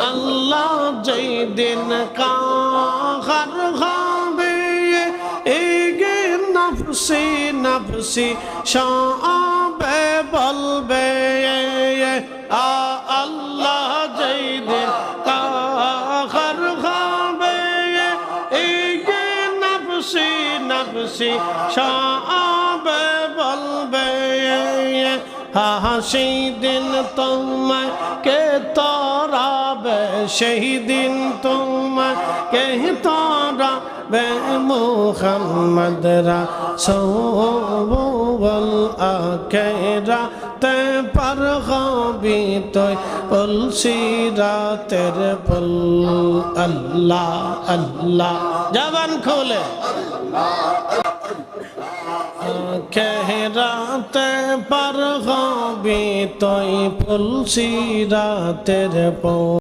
আল্লাহ যেই দিন কাহার হবে এগে নফসি নফসি সবে বলবে আল্লাহ যেই দিন কাহার হবে এগে নফসি নফসি সবে বলবে সেই দিন তোমায় কে তরাবে সেই দিন তোমায় কে তরাবে মুহাম্মদ রাসূল আখেরা তে পার হবি তুই পুল সিরাতের পুল আল্লাহ আল্লাহ জবান খোলে খেরাতে পার হবি তুই পুল সিরাতের পুল